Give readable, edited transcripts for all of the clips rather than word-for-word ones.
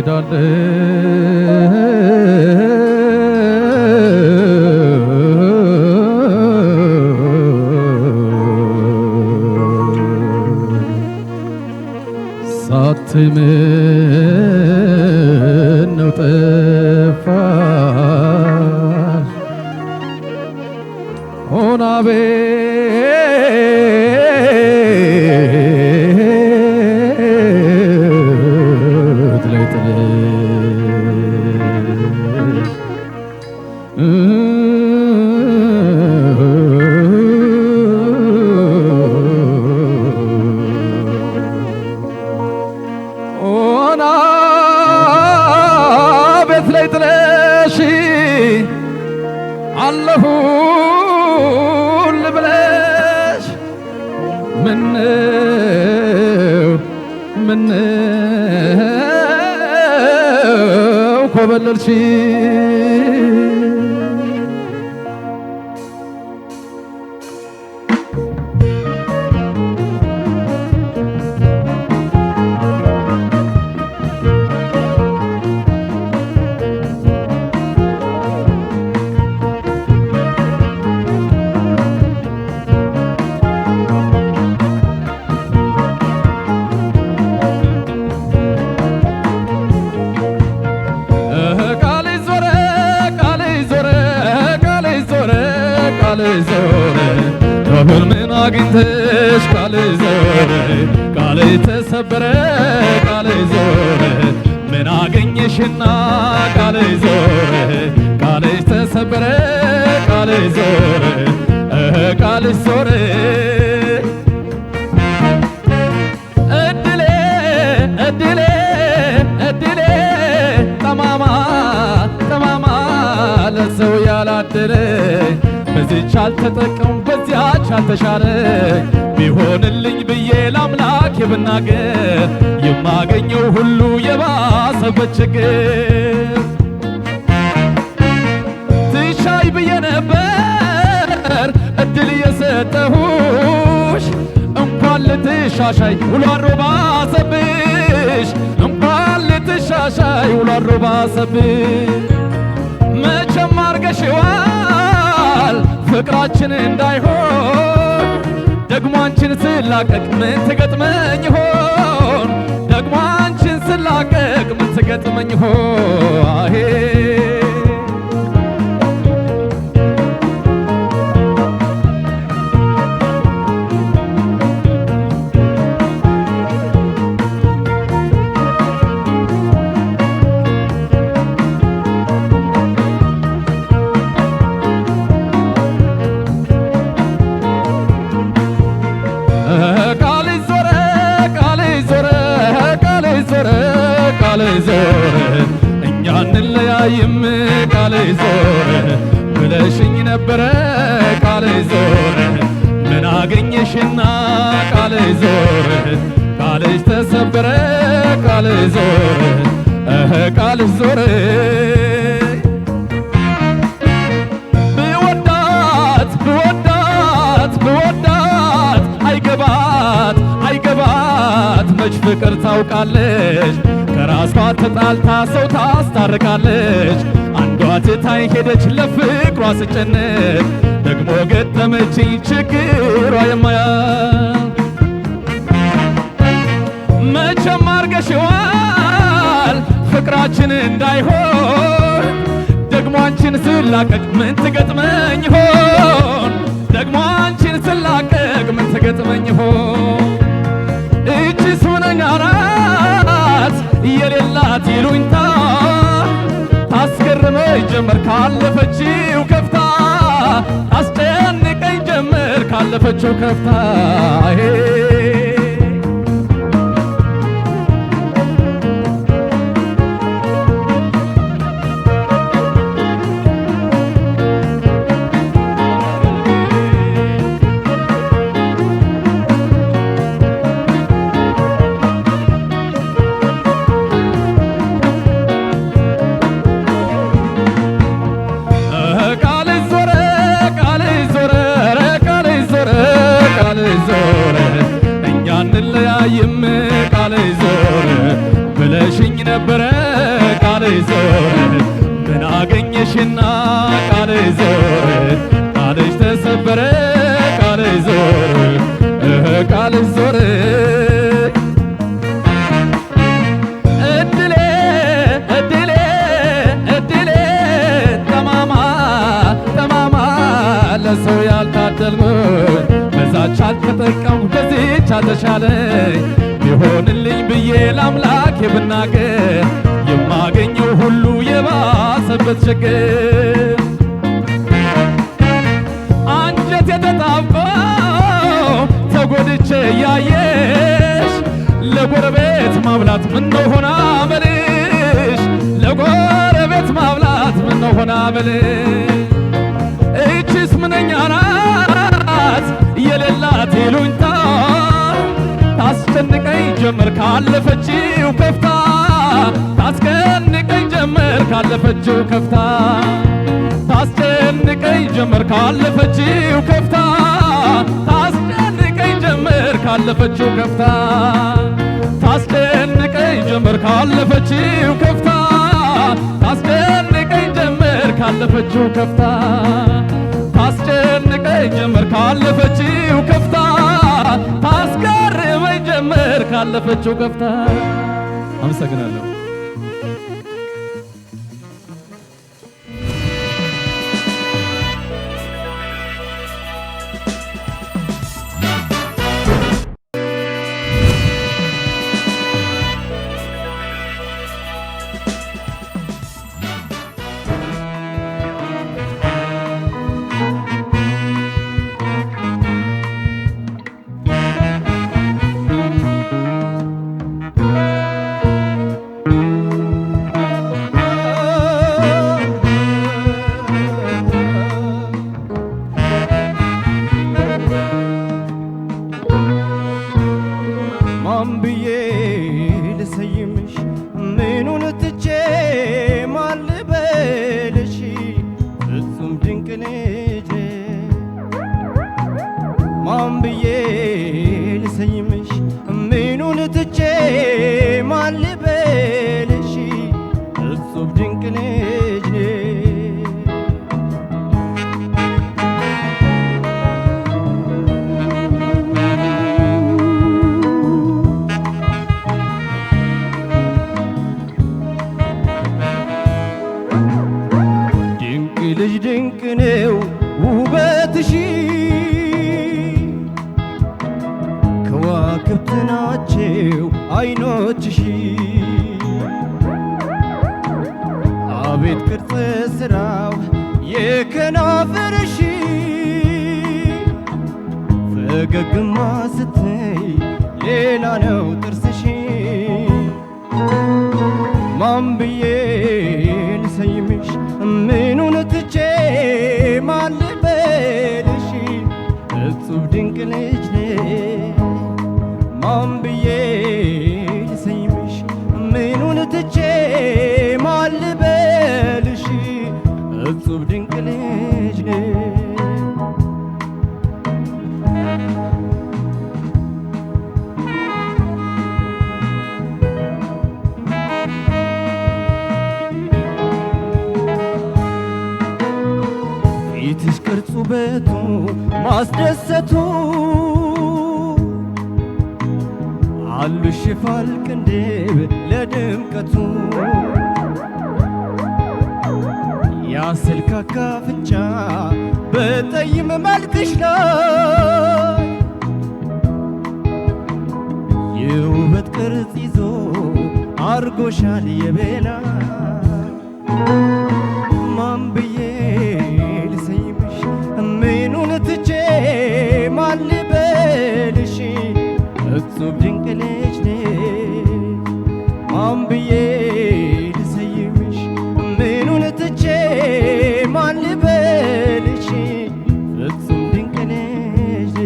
ሄዳለሁ ሳትምነው ጠፋሽ ሆና ቤት ላይ ጥለሽ ሆና ቤት ላይ ጥለሽ አለሁል ብለሽ ምነው ኮበለልሽ ምን አግኝተሽ ቃል ዞረ ቃል ተሰበረ ቃል ዞረ ምን አገኘሽና ቃል ዞረ ቃል ተሰበረ ቃል ዞረ ቃል ዞረ እድሌ እድሌ እድሌ ጠማማ ጠማማ ለሰው ያላደረ በዚህች አልተጠቀሙ በዚያች አልተሻረ ቢሆንልኝ ብዬ ለአምላክ ብናገር የማገኘው ሁሉ የባሰበት ችግር ትሻይ ብዬ ነበር እድል የሰጠሁሽ እንኳን ልትሻሻይ ውሎ አድሮ ባሰብሽ እንኳን ልትሻሻይ ውሎ አድሮ ባሰብሽ መቼም አርገሽዋል ፍቅራችን እንዳይሆን ደግሞ አንቺን ስላቀቅ ምን ትገጥመኝ ይሆን ደግሞ አንቺን ስላቀቅ ምን ትገጥመኝ ይሆን አሄ ቃል ዞረ እኛ እንለያይም ቃል ዞረ ብለሽኝ ነበረ ቃል ዞረ ምን አገኘሽና ቃል ዞረ ቃልሽ ተሰበረ ቃል ዞረ ቃል ዞረ ብወዳት ብወዳት ብወዳት አይገባት አይገባት መች ፍቅር ታውቃለች ከራሷ ተጣልታ ሰው ታስታርቃለች አንዷ ትታኝ ሄደች ለፍቅሯ ስጨነቅ ደግሞ ገጠመችኝ ችግሯ የማያልቅ መቼም አርገሽዋል ፍቅራችን እንዳይሆን ደግሞ አንቺን ስላቀቅ ምን ትገጥመኝ ይሆን ደግሞ አንቺን ስላቀቅ ምን ትገጥመኝ ይሆን እቺ ሱነኛ ናት የሌላት ይሉኝታ ታስገርመኝ ጀመር ካለፈችው ከፍታ አስጨንቀኝ ጀመር ካለፈችው ከፍታ ዞረ እኛ እንለያይም ቃል ዞረ ብለሽኝ ነበረ ቃል ዞረ ምን አገኘሽና ቃል ዞረ ቃልሽ ተሰበረ ቃል ዞረ ቃል ዞረ እድሌ እድሌ እድሌ ጠማማ ጠማማ ለሰው ያልታደልኩኝ በዛች አልተጠቀምኩ በዚች አልተሻለኝ ቢሆንልኝ ብዬ ለአምላክ ብናገር የማገኘው ሁሉ የባሰበት ችግር አንጀት የተጣብቆ ተጎድቼ እያየሽ ለጎረቤት ማብላት ምነው ሆና መልሽ ለጎረቤት ማብላት ምነው ሆና መልሽ እቺስ ምንኛ ናት የሌላት ይሉኝታ ታስጨንቀኝ ጀመር ካለፈችው ከፍታ ታስጨንቀኝ ጀመር ካለፈችው ከፍታ ታስጨንቀኝ ጀመር ካለፈችው ከፍታ ታስጨንቀኝ ጀመር ካለፈችው ከፍታ ታስጨንቀኝ ጀመር ካለፈችው ከፍታ ታስጨንቀኝ ጀመር ካለፈችው ከፍታ ታስጨንቀኝ ጀመር ካለፈችው ከፍታ ታስገርመኝ ጀመር ካለፈችው ከፍታ። አመሰግናለሁ። ማን ብዬ ልሰይምሽ ምኑን ትቼ ማን ልበልሽ እጹብ ድንቅ ልጅ ድንቅ ልጅ ድንቅ ነው ውበትሽ ከዋክብት ናቸው አይኖችሽ አቤት ቅርጽ ስራው የከናፍርሽ ፈገግማ ስትይ ሌላ ነው ጥርስሽ ማን ብዬ ልሰይምሽ ምኑን ትቼ ማን ልበልሽ እጹብ ድንቅ ልጅ ማን ብዬ ልሰይምሽ ምኑን ትቼ ማን ልበልሽ እጹብ ድንቅ ልጅ ፊትሽ ቅርጹ ውበቱ ማስደሰቱ አሉሽ ሽፋል ቅንድብ ለድምቀቱ ያስልካካ አፍንጫ በጠይም መልክሽ ላይ የውበት ቅርጽ ይዞ አርጎሻል የበላይ ማን ብዬ ልሰይምሽ ምኑን ትቼ ማን ልበልሽ እጹብ ድንቅ ልጅ ማን ብዬ ልሰይምሽ ምኑን ትቼ ማን ልበልሽ እጹብ ድንቅ ልጅ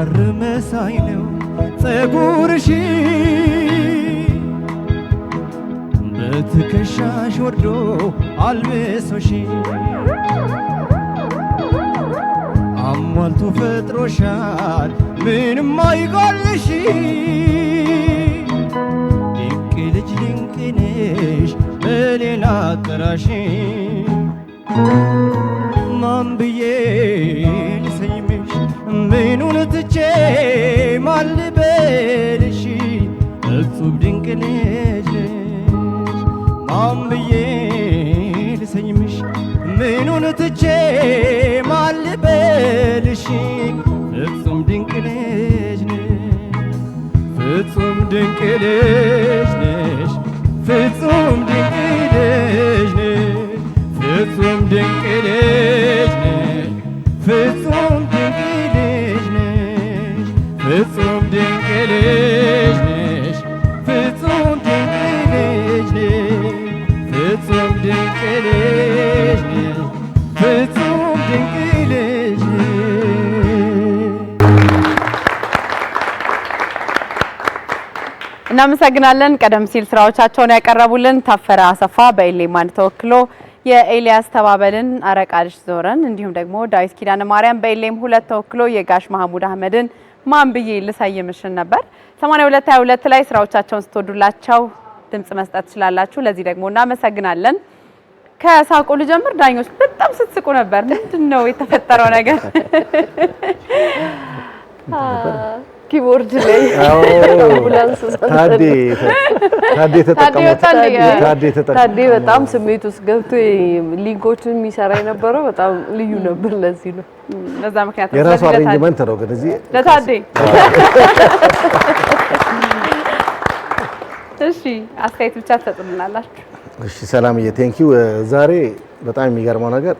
ሐር መሳይ ነው ፀጉርሽ በትከሻሽ ወርዶ አልብሶሽ አሟልቶ ፈጥሮሻል ምንም አይጎልሽ ድንቅ ልጅ ድንቅ ነሽ በሌላ አጠራሽ ማን ብዬ ልሰይምሽ ምኑን ትቼ ማን ልበልሽ እጹብ ድንቅ ልጅ ማን ብዬ ልሰይምሽ ምኑን ትቼ ማን ልበልሽ ፍጹም ድንቅ ልጅ ፍጹም ድንቅ ልጅ ነሽ ፍጹም ድንቅ ልጅ ነሽ ፍጹም ድንቅ ልጅ ነሽ ፍጹም ድንቅ ልጅ ነሽ ፍጹም ድንቅ ልጅ ነሽ ፍጹም ድንቅ ልጅ ነሽ ፍጹም ድንቅ ልጅ ነሽ ፍጹም ድንቅ ልጅ እናመሰግናለን። ቀደም ሲል ስራዎቻቸውን ያቀረቡልን ታፈረ አሰፋ በኤሌማን ተወክሎ የኤልያስ ተባበልን አረቃልሽ ዞረን እንዲሁም ደግሞ ዳዊት ኪዳነ ማርያም በኤሌም 2 ተወክሎ የጋሽ መሐሙድ አህመድን ማን ብዬ ልሰይምሽን ነበር። 8222 ላይ ስራዎቻቸውን ስትወዱላቸው ድምጽ መስጠት ትችላላችሁ። ለዚህ ደግሞ እናመሰግናለን። ከሳቁ ልጀምር። ዳኞች በጣም ስትስቁ ነበር። ምንድነው የተፈጠረው ነገር? ኪቦርድ ላይ አምቡላንስ ታዴ በጣም ስሜት ውስጥ ገብቶ ሊንኮችን የሚሰራ የነበረው በጣም ልዩ ነበር። ለዚህ ነው ለዛ ምክንያት የራሱ አሬንጅመንት ነው። ግን እዚህ ለታዴ እሺ አስተያየት ብቻ ትሰጡልናላችሁ። እሺ ሰላምዬ ቴንኪው። ዛሬ በጣም የሚገርመው ነገር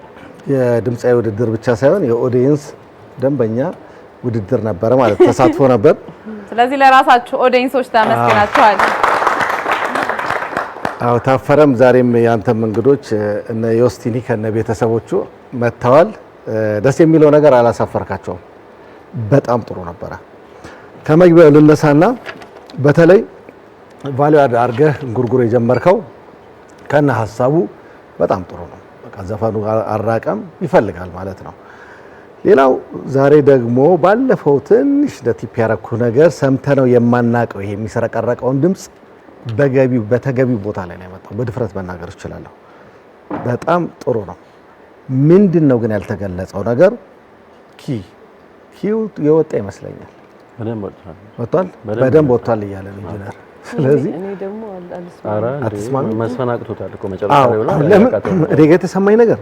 የድምጻዊ ውድድር ብቻ ሳይሆን የኦዲየንስ ደንበኛ ውድድር ነበር ማለት ተሳትፎ ነበር። ስለዚህ ለራሳችሁ ኦዲየንሶች ተመስግናችኋል። አዎ ታፈረም ዛሬም ያንተም እንግዶች እነ ዮስቲኒ ከነ ቤተሰቦቹ መተዋል። ደስ የሚለው ነገር አላሳፈርካቸውም። በጣም ጥሩ ነበረ። ከመግቢያው ልነሳና በተለይ ቫልዩ አድርገህ እንጉርጉር የጀመርከው ከነ ሐሳቡ በጣም ጥሩ ነው። በቃ ዘፈኑ አራቀም ይፈልጋል ማለት ነው። ሌላው ዛሬ ደግሞ ባለፈው ትንሽ ለቲፕ ያረኩ ነገር ሰምተነው የማናቀው ይሄ የሚሰረቀረቀውን ድምጽ በተገቢው ቦታ ላይ ነው ያመጣው። በድፍረት መናገር እችላለሁ። በጣም ጥሩ ነው። ምንድነው ግን ያልተገለጸው ነገር? ኪው የወጣ ይመስለኛል። በደንብ ወጥቷል እያለ ነው ኢንጂነር። ስለዚህ እኔ ደግሞ አትስማሚ መስፈናቅቶታል እኮ መጨረሻ ላይ ሆነ። እኔ ጋር የተሰማኝ ነገር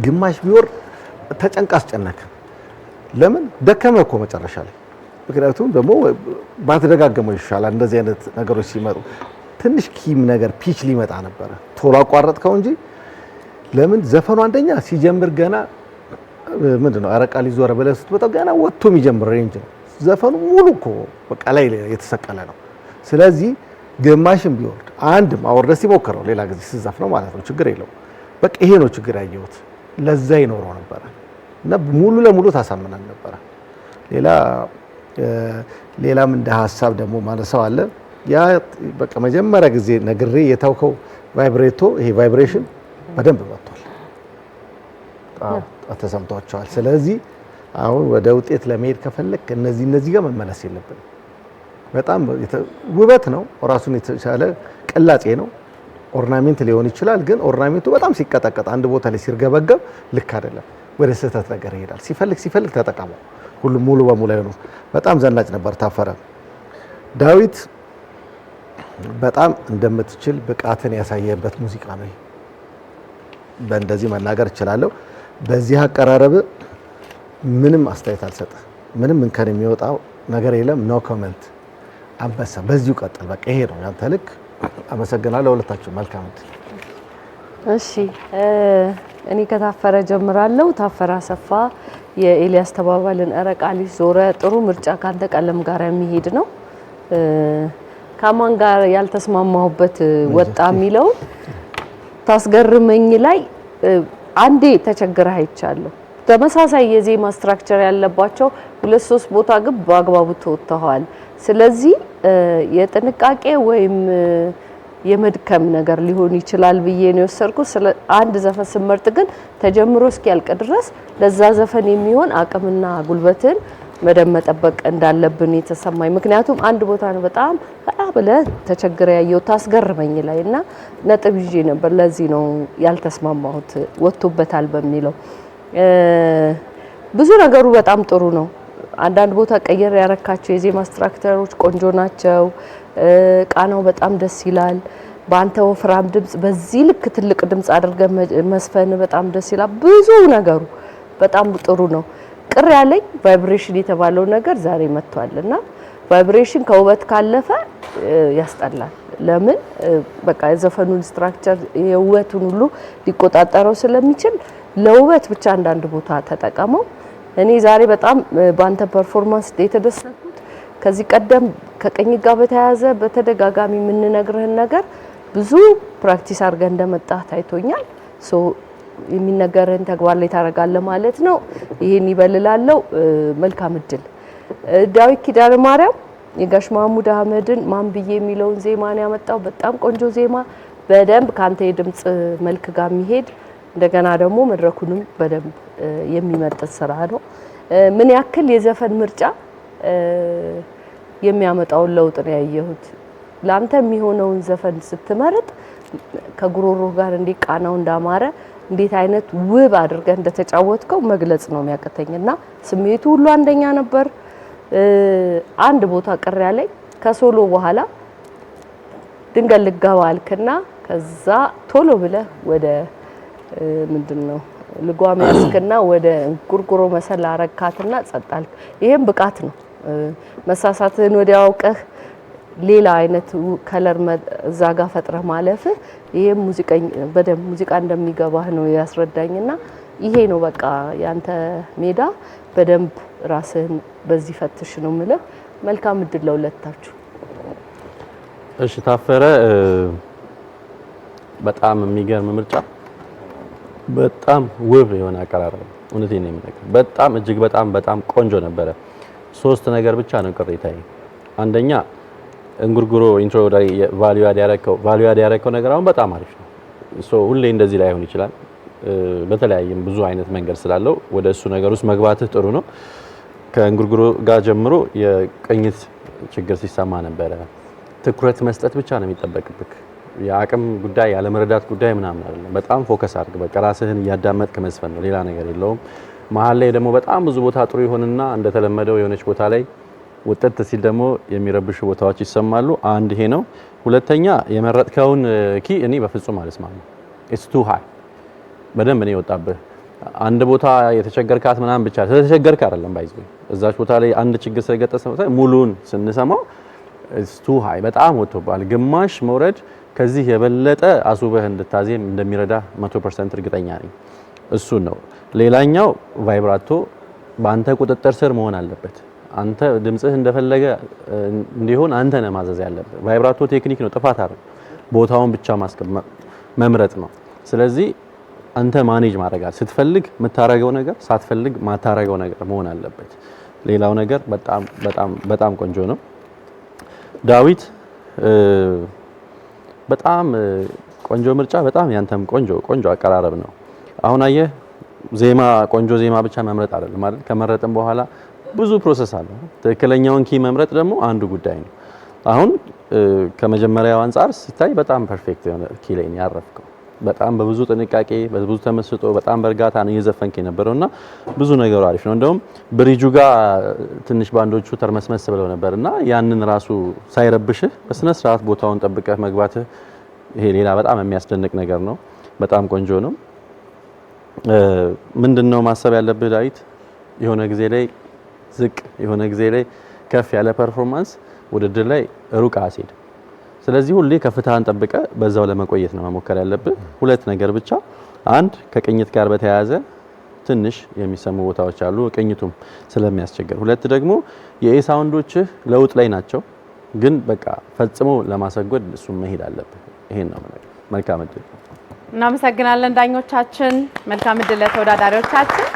ግማሽ ቢወር ተጨንቃ አስጨነቀ። ለምን ደከመ እኮ መጨረሻ ላይ። ምክንያቱም ደግሞ ባትደጋገመው ይሻላል። እንደዚህ አይነት ነገሮች ሲመጡ ትንሽ ኪም ነገር ፒች ሊመጣ ነበረ። ቶሎ አቋረጥከው እንጂ ለምን ዘፈኑ አንደኛ ሲጀምር ገና ምንድነው አረቃሊ ዞረ ብለህ ስትወጣ ገና ወጥቶ የሚጀምር ሬንጅ ነው። ዘፈኑ ሙሉ እኮ በቃ ላይ የተሰቀለ ነው። ስለዚህ ግማሽም ቢወርድ አንድም አወርደህ ሲሞክረው ሌላ ጊዜ ሲዛፍ ነው ማለት ነው። ችግር የለውም። በቃ ይሄ ነው ችግር ያየሁት። ለዛ ይኖረው ነበር እና ሙሉ ለሙሉ ታሳምናል ነበር። ሌላም እንደ ሐሳብ ደግሞ ማለሰው አለ። ያ በቃ መጀመሪያ ጊዜ ነግሬ የተውከው ቫይብሬቶ ይሄ ቫይብሬሽን በደንብ መጥቷል። ተሰምቷቸዋል። ስለዚህ አሁን ወደ ውጤት ለመሄድ ከፈለክ እነዚህ ጋር መመለስ የለብንም። በጣም ውበት ነው፣ ራሱን የተሻለ ቅላጼ ነው። ኦርናሜንት ሊሆን ይችላል፣ ግን ኦርናሜንቱ በጣም ሲቀጠቀጥ አንድ ቦታ ላይ ሲርገበገብ ልክ አይደለም፣ ወደ ስህተት ነገር ይሄዳል። ሲፈልግ ተጠቀመው። ሁሉም ሙሉ በሙሉ ነው። በጣም ዘናጭ ነበር ታፈረ። ዳዊት በጣም እንደምትችል ብቃትን ያሳየበት ሙዚቃ ነው። በእንደዚህ መናገር እችላለሁ። በዚህ አቀራረብ ምንም አስተያየት አልሰጠ። ምንም እንከን የሚወጣው ነገር የለም። ኖ ኮሜንት። አንበሳ በዚሁ ቀጥል። በቃ ይሄ ነው ያንተ ልክ። አመሰግናለሁ ሁለታችሁ። መልካም እድል። እሺ እኔ ከታፈረ ጀምራለሁ። ታፈረ አሰፋ የኤልያስ ተባባልን አረቃልሽ ዞረ ጥሩ ምርጫ ካንተ ቀለም ጋር የሚሄድ ነው። ከማን ጋር ያልተስማማሁበት ወጣ የሚለው ታስገርመኝ ላይ አንዴ ተቸግረህ አይቻለሁ። ተመሳሳይ የዜማ ስትራክቸር ያለባቸው 2-3 ቦታ ግን በአግባቡ ተወጥተዋል። ስለዚህ የጥንቃቄ ወይም የመድከም ነገር ሊሆን ይችላል ብዬ ነው የወሰድኩት። አንድ ዘፈን ስመርጥ ግን ተጀምሮ እስኪያልቅ ድረስ ለዛ ዘፈን የሚሆን አቅምና ጉልበትን መጠበቅ እንዳለብን የተሰማኝ። ምክንያቱም አንድ ቦታ ነው በጣም ብለ ተቸግረ ያየው ታስገርመኝ ላይና ነጥብ ይዤ ነበር። ለዚህ ነው ያልተስማማሁት ወጥቶበታል በሚለው። ብዙ ነገሩ በጣም ጥሩ ነው። አንዳንድ ቦታ ቀየር ያረካቸው የዜማ ስትራክቸሮች ቆንጆ ናቸው። ቃናው በጣም ደስ ይላል። በአንተ ወፍራም ድምጽ በዚህ ልክ ትልቅ ድምጽ አድርገ መስፈን በጣም ደስ ይላል። ብዙ ነገሩ በጣም ጥሩ ነው። ቅር ያለኝ ቫይብሬሽን የተባለው ነገር ዛሬ መጥቷልና ቫይብሬሽን ከውበት ካለፈ ያስጠላል። ለምን በቃ የዘፈኑን ስትራክቸር የውበቱን ሁሉ ሊቆጣጠረው ስለሚችል ለውበት ብቻ አንዳንድ ቦታ ተጠቀመው። እኔ ዛሬ በጣም በአንተ ፐርፎርማንስ የተደሰትኩት ከዚህ ቀደም ከቀኝ ጋር በተያያዘ በተደጋጋሚ የምንነግርህን ነገር ብዙ ፕራክቲስ አድርገህ እንደመጣ ታይቶኛል። ሶ የሚነገርህን ተግባር ላይ ታደርጋለህ ማለት ነው። ይሄን ይበልላለው። መልካም እድል። ዳዊት ኪዳነ ማርያም የጋሽ መሐሙድ አህመድን ማን ብዬ የሚለውን ዜማ ነው ያመጣው። በጣም ቆንጆ ዜማ፣ በደንብ ካንተ የድምጽ መልክ ጋር የሚሄድ እንደገና ደግሞ መድረኩንም በደንብ የሚመጥን ስራ ነው። ምን ያክል የዘፈን ምርጫ የሚያመጣውን ለውጥ ነው ያየሁት። ላንተ የሚሆነውን ዘፈን ስትመርጥ ከጉሮሮ ጋር እንዴት ቃናው እንዳማረ እንዴት አይነት ውብ አድርገህ እንደተጫወትከው መግለጽ ነው የሚያቀተኝና ስሜቱ ሁሉ አንደኛ ነበር። አንድ ቦታ ቅር ያለኝ ከሶሎ በኋላ ድንገት ልገባ አልክና ከዛ ቶሎ ብለህ ወደ ምንድነው ልጓም ያስከና ወደ ጉርጉሮ መሰል አረካትና ጸጣል። ይሄም ብቃት ነው። መሳሳትን ወዲያው አውቀህ ሌላ አይነት ከለር እዛጋ ፈጥረህ ማለፍ ይሄም በደንብ ሙዚቃ እንደሚገባህ ነው ያስረዳኝና ይሄ ነው በቃ ያንተ ሜዳ። በደንብ ራስህን በዚህ ፈትሽ ነው የምልህ። መልካም እድል ለሁለታችሁ። እሺ ታፈረ፣ በጣም የሚገርም ምርጫ፣ በጣም ውብ የሆነ አቀራረብ። እውነቴን ነው የምነግርህ፣ በጣም እጅግ በጣም ቆንጆ ነበረ። 3 ነገር ብቻ ነው ቅሬታዬ። አንደኛ እንጉርጉሮ ኢንትሮ ላይ ቫልዩ አድ ያደረከው ነገር አሁን በጣም አሪፍ ነው። ሁሌ እንደዚህ ላይሆን ይችላል። በተለያየም ብዙ አይነት መንገድ ስላለው ወደ እሱ ነገር ውስጥ መግባትህ ጥሩ ነው። ከእንጉርጉሮ ጋር ጀምሮ የቅኝት ችግር ሲሰማ ነበረ። ትኩረት መስጠት ብቻ ነው የሚጠበቅብህ። የአቅም ጉዳይ ያለመረዳት ጉዳይ ምናምን አይደለም። በጣም ፎከስ አድርግ። በቃ ራስህን እያዳመጥክ መስፈን ነው፣ ሌላ ነገር የለውም። መሀል ላይ ደግሞ በጣም ብዙ ቦታ ጥሩ ይሆንና እንደተለመደው የሆነች ቦታ ላይ ውጥት ሲል ደግሞ የሚረብሹ ቦታዎች ይሰማሉ። አንድ ይሄ ነው። ሁለተኛ የመረጥከውን ኪ እኔ በፍጹም አልስማማም። ኢትስ ቱ ሃይ። በደንብ ነው የወጣብህ። አንድ ቦታ የተቸገርካት ምናምን ብቻ ስለተቸገርክ አይደለም ባይዝ። እዛች ቦታ ላይ አንድ ችግር ስለገጠመ ሙሉን ስንሰማው ኢትስ ቱ ሃይ በጣም ወጥቶባል። ግማሽ መውረድ ከዚህ የበለጠ አሱበህ እንድታዜም እንደሚረዳ 100% እርግጠኛ ነኝ። እሱን ነው። ሌላኛው ቫይብራቶ በአንተ ቁጥጥር ስር መሆን አለበት። አንተ ድምጽህ እንደፈለገ እንዲሆን አንተ ነህ ማዘዝ ያለበት። ቫይብራቶ ቴክኒክ ነው፣ ጥፋት አይደለም። ቦታውን ብቻ መምረጥ ነው። ስለዚህ አንተ ማኔጅ ማድረግ አለ። ስትፈልግ የምታረገው ነገር፣ ሳትፈልግ ማታረገው ነገር መሆን አለበት። ሌላው ነገር በጣም ቆንጆ ነው። ዳዊት በጣም ቆንጆ ምርጫ፣ በጣም ያንተም ቆንጆ አቀራረብ ነው። አሁን አየህ ቆንጆ ዜማ ብቻ መምረጥ አይደለም ማለት ከመረጥን በኋላ ብዙ ፕሮሰስ አለ። ትክክለኛውን ኪ መምረጥ ደግሞ አንዱ ጉዳይ ነው። አሁን ከመጀመሪያው አንፃር ሲታይ በጣም ፐርፌክት የሆነ ኪ ላይ ያረፍከው። በጣም በብዙ ጥንቃቄ፣ በብዙ ተመስጦ፣ በጣም በእርጋታ ነው እየዘፈንክ የነበረውና ብዙ ነገሩ አሪፍ ነው። እንደውም ብሪጁ ጋር ትንሽ ባንዶቹ ተርመስመስ ብለው ነበርና ያንን ራሱ ሳይረብሽህ በስነ ስርዓት ቦታውን ጠብቀህ መግባትህ ይሄ ሌላ በጣም የሚያስደንቅ ነገር ነው። በጣም ቆንጆ ነው። ምንድነው ማሰብ ያለብህ ዳዊት፣ የሆነ ጊዜ ላይ ዝቅ የሆነ ጊዜ ላይ ከፍ ያለ ፐርፎርማንስ ውድድር ላይ ሩቅ አሲድ። ስለዚህ ሁሌ ከፍታህን ጠብቀ በዛው ለመቆየት ነው መሞከር ያለብህ። 2 ነገር ብቻ፣ አንድ ከቅኝት ጋር በተያያዘ ትንሽ የሚሰሙ ቦታዎች አሉ ቅኝቱም ስለሚያስቸግር፣ 2 ደግሞ የኤ ሳውንዶችህ ለውጥ ላይ ናቸው፣ ግን በቃ ፈጽሞ ለማሰጎድ እሱም መሄድ አለብህ። ይሄን ነው ማለት። መልካም እድል። እናመሰግናለን ዳኞቻችን። መልካም እድል ለተወዳዳሪዎቻችን።